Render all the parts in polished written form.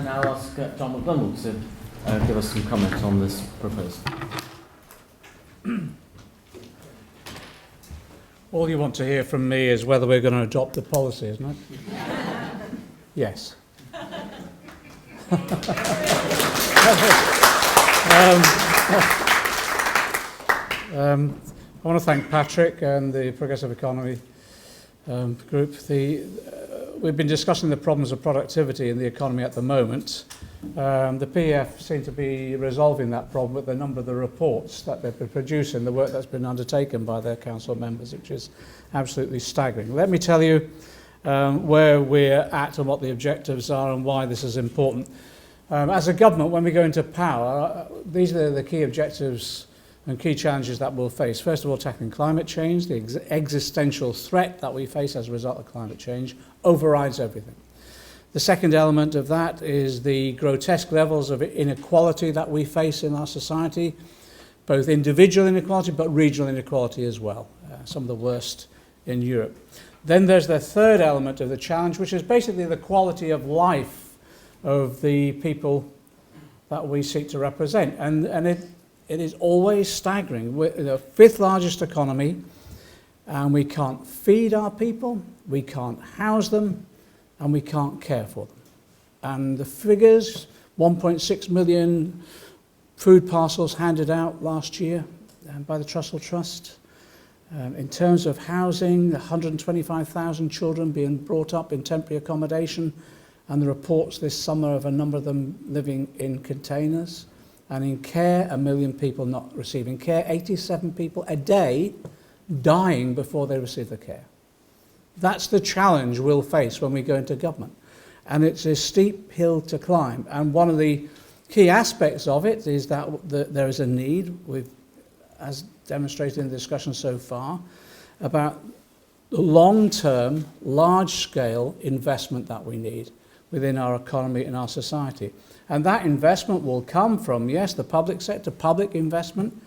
and I'll ask John McDonnell to give us some comment on this proposal. All you want to hear from me is whether we're going to adopt the policy, isn't it? Yes. I want to thank Patrick and the Progressive Economy group. We've been discussing the problems of productivity in the economy at the moment. The PEF seem to be resolving that problem with a number of the reports that they've been producing, the work that's been undertaken by their council members, which is absolutely staggering. Let me tell you where we're at and what the objectives are and why this is important. As a government, when we go into power, these are the key objectives and key challenges that we'll face. First of all, tackling climate change. The existential threat that we face as a result of climate change overrides everything. The second element of that is the grotesque levels of inequality that we face in our society, both individual inequality but regional inequality as well, some of the worst in Europe. Then there's the third element of the challenge, which is basically the quality of life of the people that we seek to represent. And it is always staggering. We're the fifth largest economy, and we can't feed our people, we can't house them, and we can't care for them. And the figures, 1.6 million food parcels handed out last year by the Trussell Trust. In terms of housing, 125,000 children being brought up in temporary accommodation, and the reports this summer of a number of them living in containers. And in care, 1 million people not receiving care, 87 people a day dying before they receive the care. That's the challenge we'll face when we go into government. And it's a steep hill to climb. And one of the key aspects of it is that there is a need, as demonstrated in the discussion so far, about the long-term, large-scale investment that we need within our economy and our society. And that investment will come from, yes, the public sector, public investment,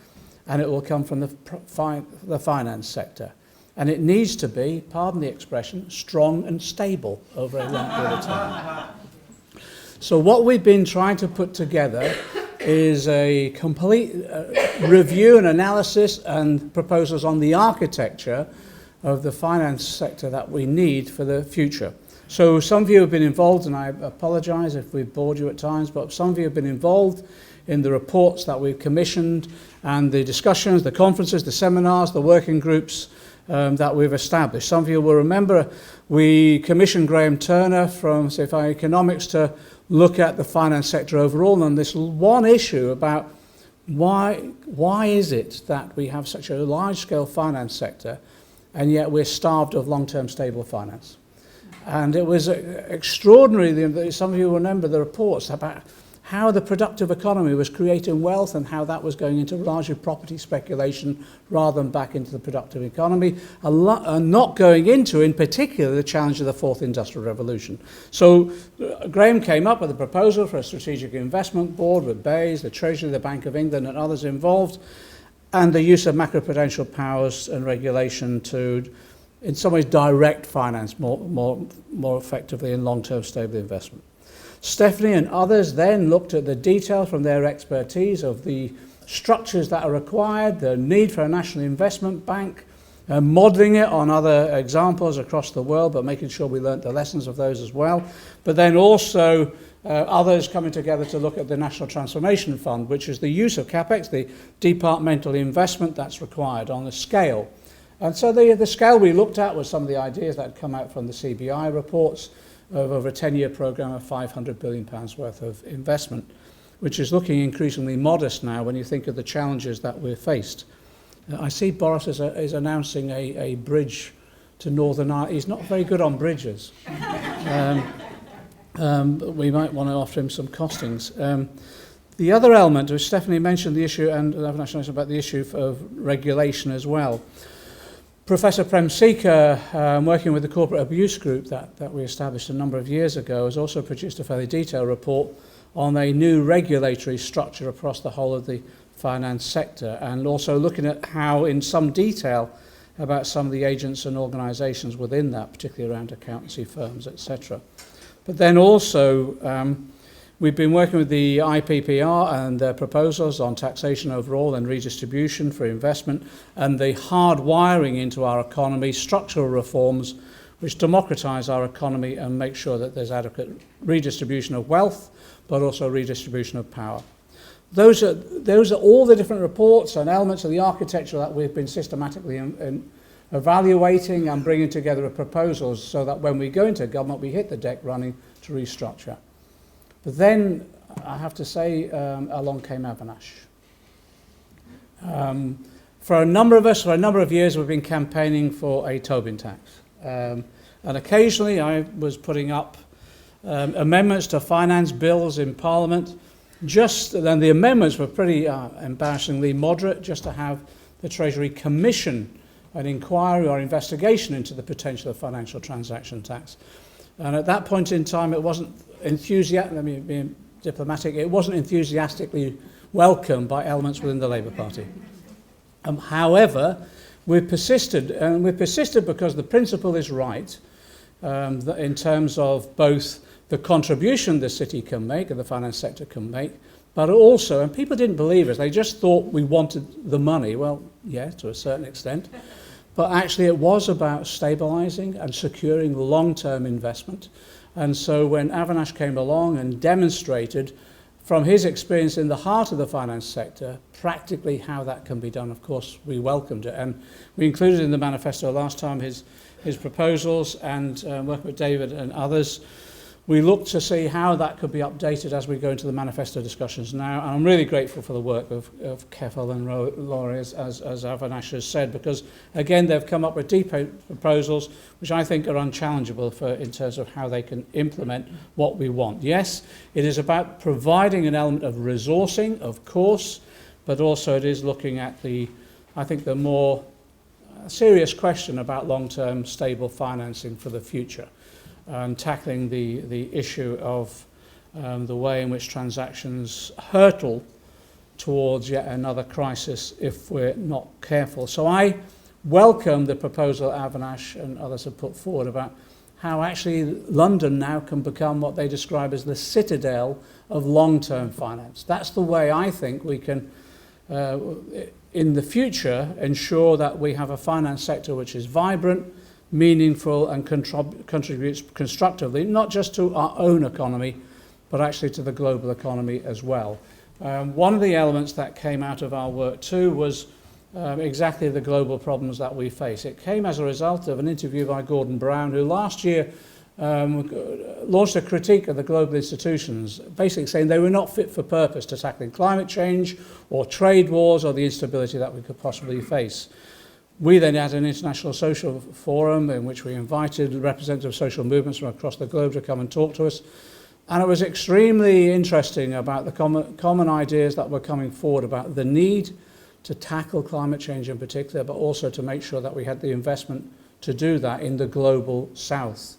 and it will come from the finance sector. And it needs to be, pardon the expression, strong and stable over a long period of time. So what we've been trying to put together is a complete review and analysis and proposals on the architecture of the finance sector that we need for the future. So some of you have been involved, and I apologise if we've bored you at times, but some of you have been involved in the reports that we've commissioned and the discussions, the conferences, the seminars, the working groups that we've established. Some of you will remember we commissioned Graham Turner from CFI Economics to look at the finance sector overall on this one issue about why is it that we have such a large-scale finance sector and yet we're starved of long-term stable finance. And it was extraordinary, some of you remember the reports about how the productive economy was creating wealth and how that was going into largely property speculation rather than back into the productive economy, and not going into, in particular, the challenge of the fourth industrial revolution. So Graham came up with a proposal for a strategic investment board with BEIS, the Treasury, the Bank of England and others involved, and the use of macroprudential powers and regulation to, in some ways, direct finance more effectively in long-term stable investment. Stephanie and others then looked at the detail from their expertise of the structures that are required, the need for a national investment bank, modelling it on other examples across the world, but making sure we learnt the lessons of those as well. But then also others coming together to look at the National Transformation Fund, which is the use of CapEx, the departmental investment that's required on the scale. And so the scale we looked at was some of the ideas that had come out from the CBI reports of over a 10-year programme of £500 billion worth of investment, which is looking increasingly modest now when you think of the challenges that we're faced. I see Boris is announcing a bridge to Northern Ireland. He's not very good on bridges. But we might want to offer him some costings. The other element, which Stephanie mentioned the issue, and Avinash mentioned about the issue of regulation as well. Professor Prem Sikka, working with the corporate abuse group that we established a number of years ago, has also produced a fairly detailed report on a new regulatory structure across the whole of the finance sector, and also looking at how, in some detail, about some of the agents and organisations within that, particularly around accountancy firms, etc. But then also We've been working with the IPPR and their proposals on taxation overall and redistribution for investment and the hard wiring into our economy, structural reforms which democratise our economy and make sure that there's adequate redistribution of wealth, but also redistribution of power. Those are all the different reports and elements of the architecture that we've been systematically evaluating and bringing together a proposals so that when we go into government, we hit the deck running to restructure. But then, I have to say, along came Avinash. For a number of us, for a number of years, we've been campaigning for a Tobin tax. And occasionally, I was putting up amendments to finance bills in Parliament. Then the amendments were pretty embarrassingly moderate, just to have the Treasury commission an inquiry or investigation into the potential of financial transaction tax. And at that point in time, it wasn't enthusiastic, let me be diplomatic, it wasn't enthusiastically welcomed by elements within the Labour Party. However, we've persisted, and we've persisted because the principle is right in terms of both the contribution the city can make and the finance sector can make, but also, and people didn't believe us, they just thought we wanted the money. Well, yeah, to a certain extent. But actually it was about stabilising and securing long-term investment. And so when Avinash came along and demonstrated from his experience in the heart of the finance sector, practically how that can be done, of course, we welcomed it. And we included in the manifesto last time his proposals, and working with David and others, we looked to see how that could be updated as we go into the manifesto discussions now. And I'm really grateful for the work of Keffel and Laurie, as Avinash has said, because, again, they've come up with deep proposals which I think are unchallengeable in terms of how they can implement what we want. Yes, it is about providing an element of resourcing, of course, but also it is looking at the more serious question about long-term stable financing for the future, and tackling the issue of the way in which transactions hurtle towards yet another crisis if we're not careful. So I welcome the proposal Avinash and others have put forward about how actually London now can become what they describe as the citadel of long-term finance. That's the way I think we can, in the future, ensure that we have a finance sector which is vibrant, meaningful and contributes constructively, not just to our own economy, but actually to the global economy as well. One of the elements that came out of our work too was exactly the global problems that we face. It came as a result of an interview by Gordon Brown, who last year launched a critique of the global institutions, basically saying they were not fit for purpose to tackling climate change or trade wars or the instability that we could possibly face. We then had an international social forum in which we invited representatives of social movements from across the globe to come and talk to us. And it was extremely interesting about the common ideas that were coming forward about the need to tackle climate change in particular, but also to make sure that we had the investment to do that in the global south.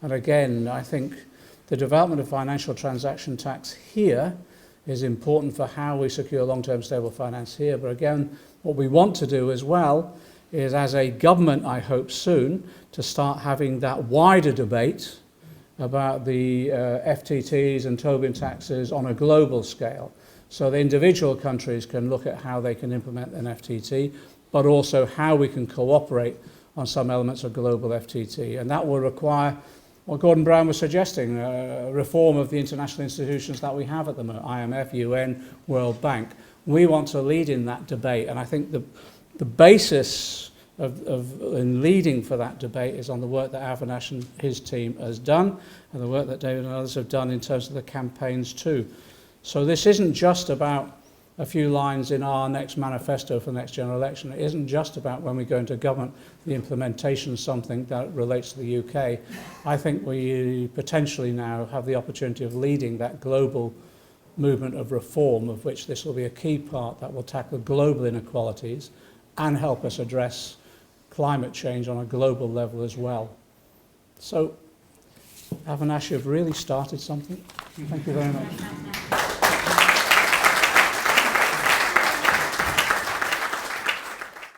And again, I think the development of financial transaction tax here is important for how we secure long-term stable finance here. But again, what we want to do as well is, as a government, I hope soon, to start having that wider debate about the FTTs and Tobin taxes on a global scale. So the individual countries can look at how they can implement an FTT, but also how we can cooperate on some elements of global FTT. And that will require what Gordon Brown was suggesting, reform of the international institutions that we have at the moment, IMF, UN, World Bank. We want to lead in that debate, and I think the basis in leading for that debate is on the work that Avinash and his team has done, and the work that David and others have done in terms of the campaigns too. So this isn't just about a few lines in our next manifesto for the next general election. It isn't just about when we go into government, the implementation of something that relates to the UK. I think we potentially now have the opportunity of leading that global movement of reform, of which this will be a key part that will tackle global inequalities and help us address climate change on a global level as well. So, Avinash, you've really started something. Thank you very much.